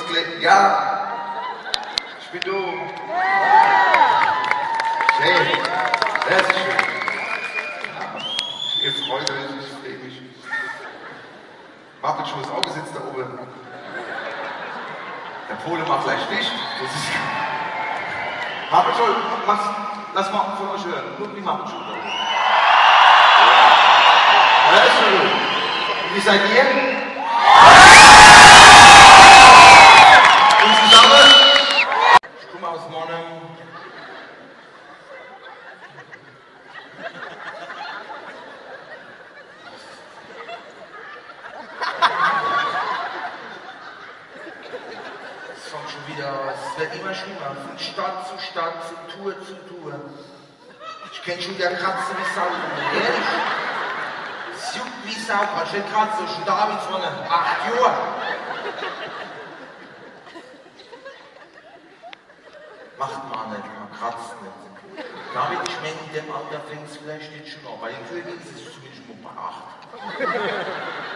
Dunkle. Ja, ich bin du. Schön, das ist schön. Ja, ihr Freunde, ich freue mich. Muppet Show ist auch gesetzt da oben. Der Pole macht gleich dicht. Das ist Muppet Show, lass mal von euch hören. Nur die Muppet Show da oben. Ja, ist schon gut. Wie seid ihr? Ich komme aus Monnem. Es kommt schon wieder, es wird immer schlimmer, von Stadt zu Stadt, von Tour zu Tour. Ich kenn schon der Katze wie Sau, ehrlich. Es juckt wie Sau, kannst du nicht kratzen, schon da wie vorne, 8 Jahre. Macht man nicht, man kratzt nicht. Damit, ich meine, in dem Alter fängt es vielleicht nicht schon an. Bei den Töten ist es zumindest nur bei 8.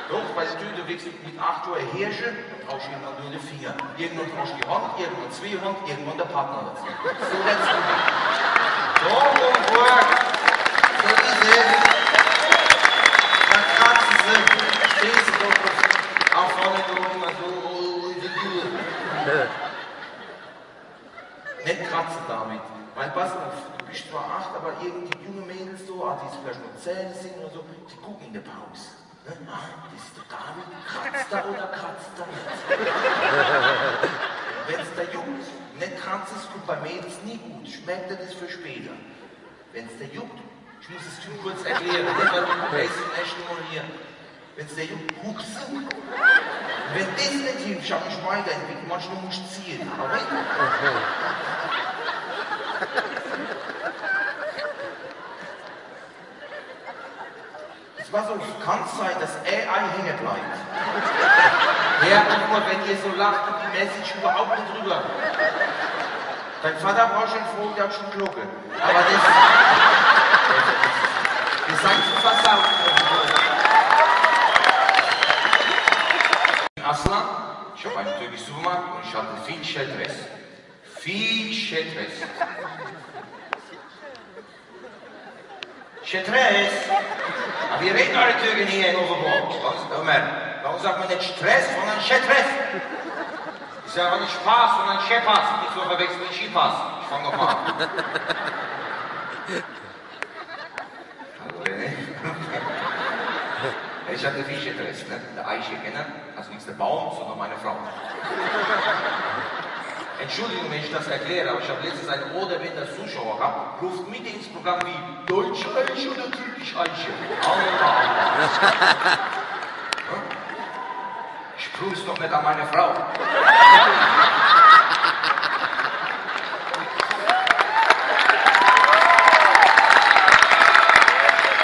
Doch, bei den Töten wächst du mit 8 Jahren Hirsche und brauchst irgendwann nur den Finger. Irgendwann brauchst du die Hand, irgendwann 2 Hand, irgendwann der Partner dazu. So wird's gut. So, Rumburg. So ist es. Dann kratzen sie. Stehst du doch auch vorne so immer so. Nicht kratzen damit. Weil pass auf, du bist zwar 8, aber irgendwie junge Mädels so, die vielleicht noch Zähne sind oder so, die gucken in der Pause. Ne? Ah, das ist der David, kratzt da oder kratzt da nicht? Wenn es da juckt, nicht kratzt es, kommt bei Mädels nie gut, schmeckt das für später. Wenn es da juckt, ich muss es dir kurz erklären, der ist echt nur hier. Wenn es da juckt, huchsen. Wenn das nicht hilft, ich habe mich weiterentwickelt, manchmal muss ich ziehen. Aber was so kann es sein, dass AI hängen bleibt. Ja, guck mal, wenn ihr so lacht und die Message überhaupt nicht drüber. Dein Vater war schon froh, der hat schon Glocke. Aber das sagt zu versauen. In Aslan, ich habe einen türkischen Supermarkt und ich hatte viel Stress. Viel Stress. Stress? Aber wir reden alle Türken hier in Overborg. Warum sagt man nicht Stress, sondern Stress? Ich sage nicht Spaß, sondern Schepass. Nicht so verwechseln mit Skipass. Ich fange nochmal an. Ich hatte viel Stress, ne? Der Eiche kennen, also nicht der Baum, sondern meine Frau. Entschuldigung, wenn ich das erkläre, aber ich habe letztens einen Oder-Winter Zuschauer gehabt, ruft mit ins Programm wie Deutsche Eiche oder Türkisch Eiche. Ich prüf's doch nicht an meine Frau.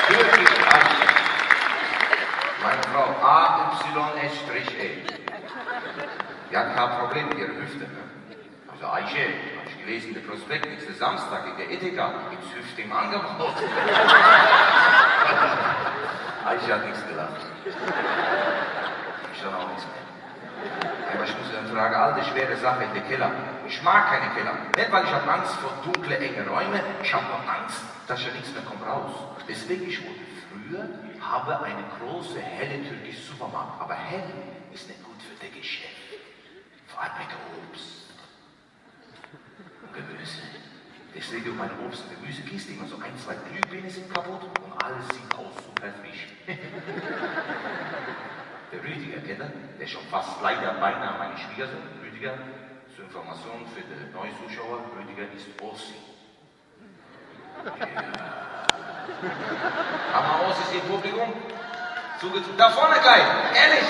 Türkisch Eiche. Meine Frau AYS-E. Die hat kein Problem mit ihrer Hüfte. Ne? Also Eiche, habe ich gelesen, der Prospekt, nächsten Samstag in der Ethika gibt's Hüfte im Angebot. Eiche hat nichts gelacht. Ich dann auch nichts mehr. Aber ich muss dann fragen, alte, schwere Sache in der Keller. Ich mag keine Keller. Nicht, weil ich habe Angst vor dunkle, enge Räume. Ich habe noch Angst, dass ja nichts mehr kommt raus. Deswegen, ich wurde früher, habe eine große, helle türkische Supermarkt. Aber hell ist nicht gut für das Geschäft. Vor allem mit Obst. Gemüse. Deswegen meine Obst- und Gemüsekiste immer so 1, 2 Glühbirnen sind kaputt und alles sieht aus super frisch. Der Rüdiger, kennt ihr? Der ist schon fast leider beinahe meine Schwiegersohn. Rüdiger, zur Information für die neuen Zuschauer, Rüdiger ist Ossi. Ja. Haben wir Ossis im Publikum? Da vorne gleich, ehrlich!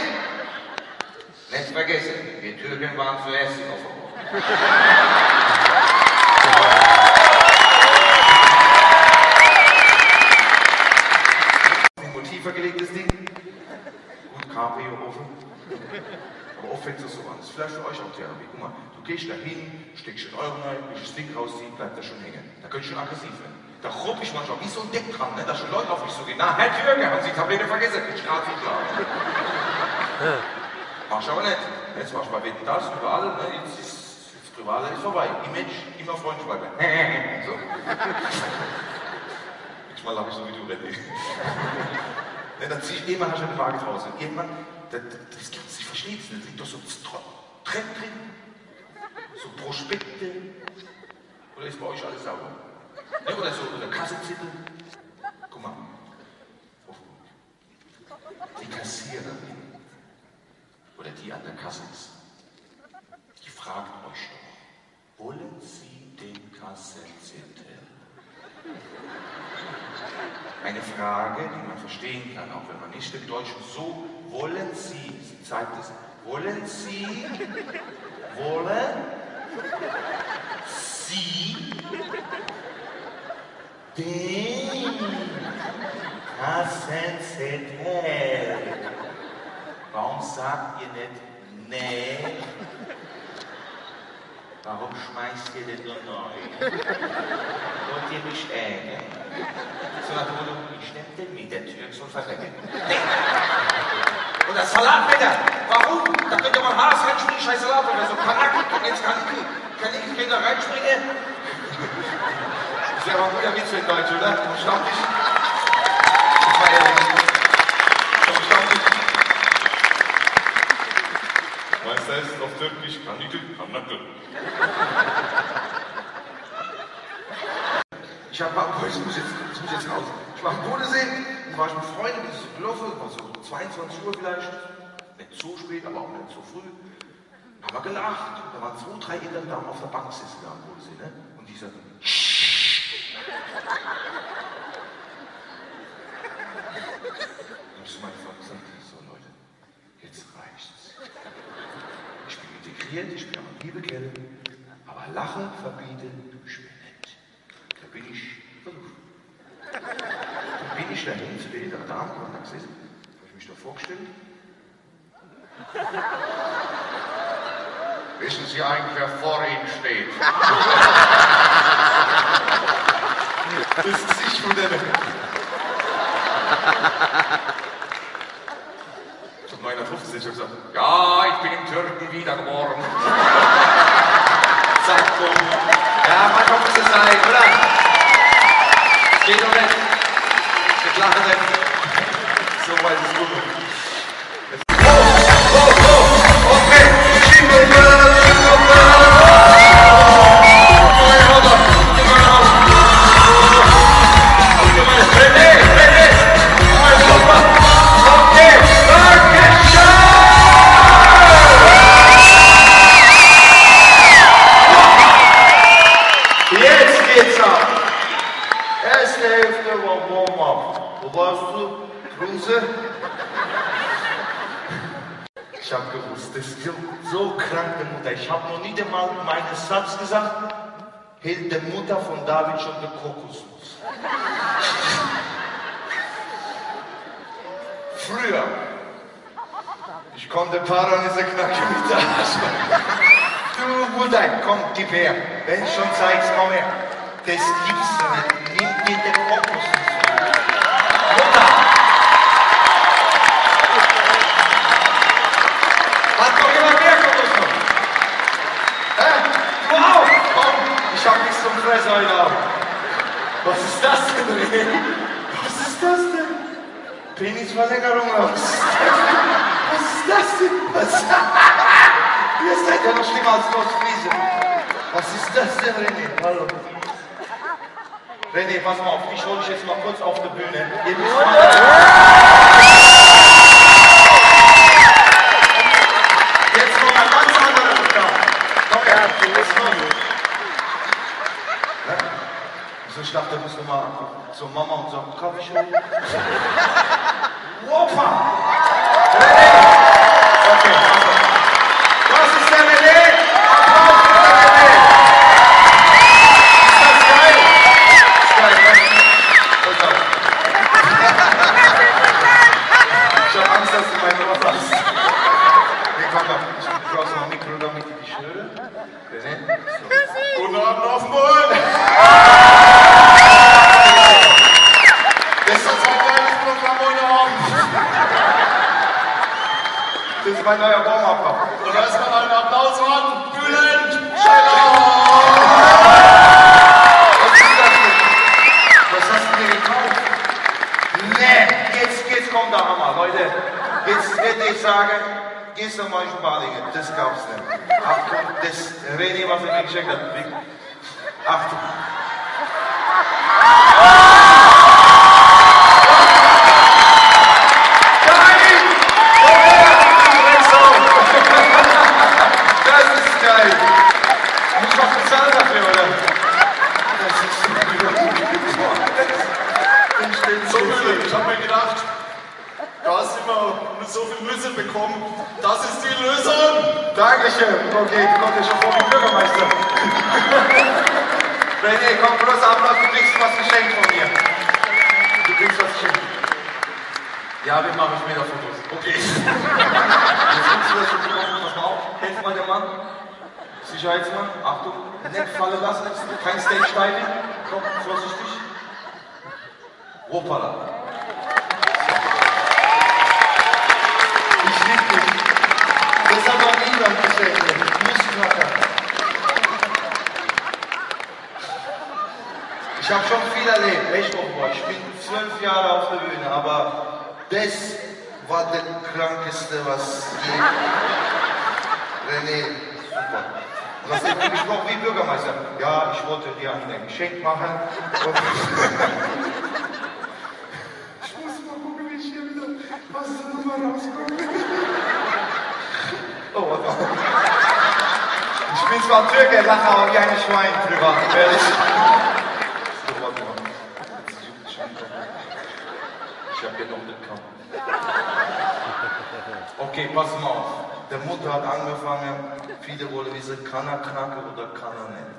Nicht vergessen, wir Türken waren zuerst in Offenburg. Ein Motiv vergelegtes Ding. Gut Cabrio offen. Aber oft fängt es so an. Das ist vielleicht für euch auch Therapie. Guck mal, du gehst da hin, steckst den Euro rein, wenn ich das Ding rausziehe, bleibt er schon hängen. Da könnte ich schon aggressiv werden. Da rupp ich manchmal wie so ein Deck dran, ne? Da schon Leute auf mich so gehen. Na, Herr Türke, haben Sie die Tablette vergessen? Ich gerade so klar. Machst du aber nicht. Jetzt machst du mal Wetten, das, überall, ne? Jetzt ist das Private ist vorbei. Image, immer freundlich bleiben. So. Manchmal lache ich so wie du, René. Ja, dann zieh ich immer eine Frage draus. Und irgendwann, das gibt's, ich verstehe es nicht, da liegt doch so Trend drin. So Prospekte. Oder ist bei euch alles sauber? Ja, oder so, oder Kassenzettel. Guck mal. Die Kassiererin oder die an der Kasse ist, die fragt euch doch, wollen Sie den Kassenzettel? Eine Frage, die man verstehen kann, auch wenn man nicht im Deutschen so, wollen Sie, sie zeigt es, wollen Sie den Kassenzettel? Warum sagt ihr nicht, nee? Warum schmeißt ihr denn nur neu? Wollt ihr mich ärgern? So nach dem Motto, ich nehm den mit, der Türk soll verrecken. Und das Salatwetter, warum? Da könnte man Haas reinspringen, scheiß Salat oder so. Jetzt kann ich da reinspringen. Das wäre aber ein guter Witz für Deutsch, oder? Vom Stammtisch. Das war ja vom Stammtisch. Was heißt auf Türkisch? Kanickel, Kanackel. Ich muss jetzt raus. Ich war am Bodensee, da war ich mit Freunden, bin ich so gelaufen, war so 22 Uhr vielleicht. Nicht so spät, aber auch nicht so früh. Da haben wir gelacht. Da waren 2, 3 ältere Damen auf der Bank sitzen da am Bodensee, ne? Und die sagten, dann habe ich zu meiner Frau gesagt, so Leute, jetzt reicht's. Ich bin integriert, ich bin am liebe Kerl, aber Lachen verbieten tue ich mir nicht. Da bin ich versucht. Dann bin ich dahin zu der älteren Dame, die war da gesessen, habe ich mich da vorgestellt. Wissen Sie eigentlich, wer vor Ihnen steht? Das ist nicht von der Welt. Ich habe 950 gesagt, ja, ich bin im Türken wiedergeboren. Sagt so. Ja, manchmal muss es sein, oder? Das geht doch nicht. Ich lache nicht. So weit ist gut. Okay. Ich habe gewusst, das ist so kranke Mutter. Ich habe noch nie einmal meinen Satz gesagt, hält der Mutter von David schon der Kokosnuss. Früher, ich konnte Paranisse knacken mit der Arsch. Du Mutter, komm, gib her. Wenn ich schon zeigst, komm her. Das gibt's nicht. Nimm dir den Kokosnuss. Mutter! Hat doch immer mehr Kokosnuss. Du auch! Komm, ich hab nichts zum Fressen heute Abend. Was ist das denn, René? Was ist das denn? Penisverlängerung aus. Was ist das denn? Was? Ihr seid ja noch schlimmer als Ostfriese. Was ist das denn, René? Hallo. René, pass mal auf, ich hole dich jetzt mal kurz auf die Bühne. Ihr müsst mal... Jetzt noch mal ganz andere Sachen. Komm her, jetzt noch. So, ich dachte, du musst noch mal zur Mama und sagen, Kaffee schon. Opa! René! Okay, was ist der René? Applaus für den René! Ist das geil? Ist geil, ne? Ich hab Angst, dass du meine Wort hast. Nee, komm mal, ich brauch noch ein Mikro, damit ich dich höre. René? So. Guten Abend, Offenburg! Das ist ein kleines Programm heute Abend. Das ist mein neuer Warm-Up. Und erstmal einen Applaus an Bülent Was hast du dir gekauft? Nee, jetzt kommt der Hammer, Leute. Jetzt werde ich sagen, gehst du mal in Balinge. Das gab's nicht. Achtung, das René, was er mir geschenkt hat. Achtung. Das ist geil. Muss ich was bezahlen dafür, oder? Das ist So Bülent, ich habe mir gedacht, du hast immer so viel Nüsse bekommen. Das ist die Lösung. Dankeschön. Okay, du kommst ja schon vor wie Bürgermeister. René, komm, bloß Applaus, du kriegst was geschenkt von mir. Du kriegst was geschenkt. Ja, wir machen später Fotos. Okay. Jetzt kannst du das schon bekommen. Pass mal auf. Helf mal der Mann. Sicherheitsmann. Achtung. Nicht fallen lassen. Kein Stage-Diving. Komm, vorsichtig. Hoppala. Ich liebe dich. Das hat auch niemand geschenkt. Nussknacker. Ich habe schon viel erlebt, echt auch. Ich bin 12 Jahre auf der Bühne, aber das war der krankeste, was geht. René, super. Was ist nämlich noch wie Bürgermeister? Ja, ich wollte dir ein Geschenk machen. Ich muss mal gucken, wie ich hier wieder aus der Nummer rauskomme. Oh, warte. Ich bin zwar Türke, lache aber wie ein Schwein privat, ehrlich. Ich hab hier noch den Kamm. Okay, pass mal auf. Der Mutter hat angefangen, viele wollen wissen, kann er knacken oder kann er nicht.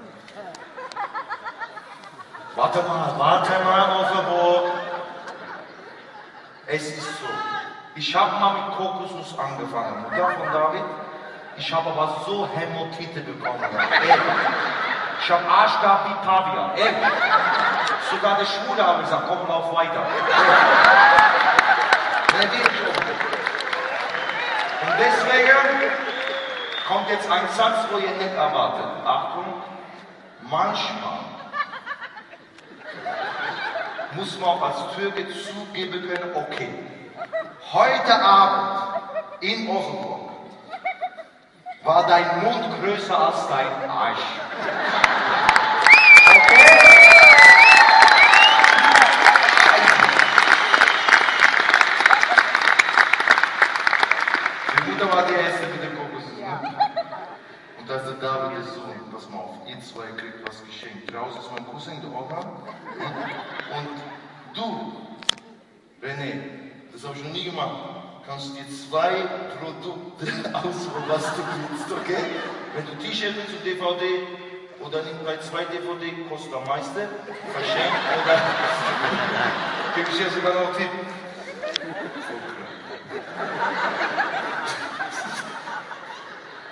Warte mal, Osserburg. Es ist so. Ich habe mal mit Kokosnuss angefangen, Mutter von David. Ich habe aber so Hämotite bekommen. Ich habe Arsch gehabt wie Pavian. Sogar der Schwule haben gesagt, komm, lauf weiter. Und deswegen kommt jetzt ein Satz, wo ihr nicht erwartet. Achtung, manchmal muss man auch als Türke zugeben können, okay, heute Abend in Offenburg war dein Mund größer als dein Arsch. Okay? Die Mutter war die erste mit dem Kokosnuss. Ne? Und da ist der David der Sohn. Pass mal auf, ihr zwei kriegt was geschenkt. Draußen ist mein Cousin, der Organ. Und du, René, das habe ich noch nie gemacht. Kannst dir 2 Produkte aussuchen, was du willst, okay? Wenn du T-Shirt willst und DVD oder nimm gleich 2 DVD, kostet am meisten, verschenkt oder gebe ich dir sogar noch einen Tipp.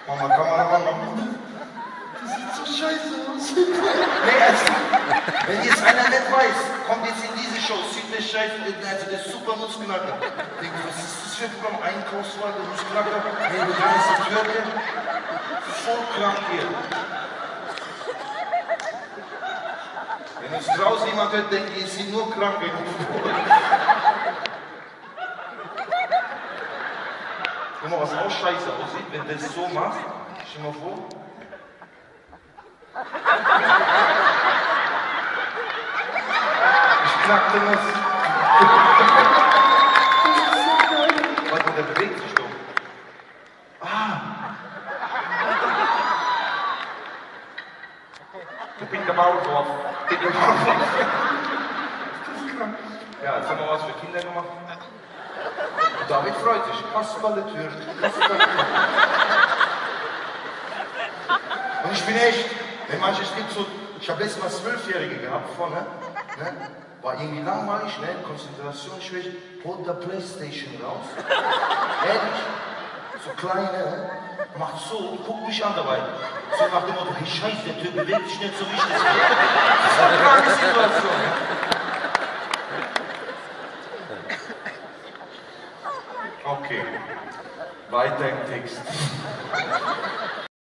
Mama, Kameramann, Mama. Das sieht so scheiße aus. Nee, also, wenn jetzt einer nicht weiß, kommt jetzt in diese Show, sieht der Scheiße, also der super Nussknacker. Denkt, was ist das für ein Programm? Einkaufswagen, der Nussknacker? Nee, du kannst die Türke. Voll krank hier. Wenn uns draußen jemand hört, denkt, ihr seid nur krank. Guck mal, was auch scheiße aussieht, wenn du das so machst. Stell dir mal vor. Ich knack den Nuss. Warte, der bewegt sich doch. Der pinke Maulwurf. Ja, jetzt haben wir was für Kinder gemacht. Und David freut sich. Kasperletür. Und ich bin echt, wenn manches gibt so, ich habe letztes Mal 12-Jährige gehabt vorne, ne? War irgendwie langweilig, ne? Konzentration schwierig, holt der Playstation raus. Ehrlich, so kleine, ne? Macht so und guckt mich an dabei. So nach dem Motto, hey Scheiße, der Typ bewegt sich nicht so richtig. Das ist eine kranke Situation. Ne? Okay. Weiter im Text.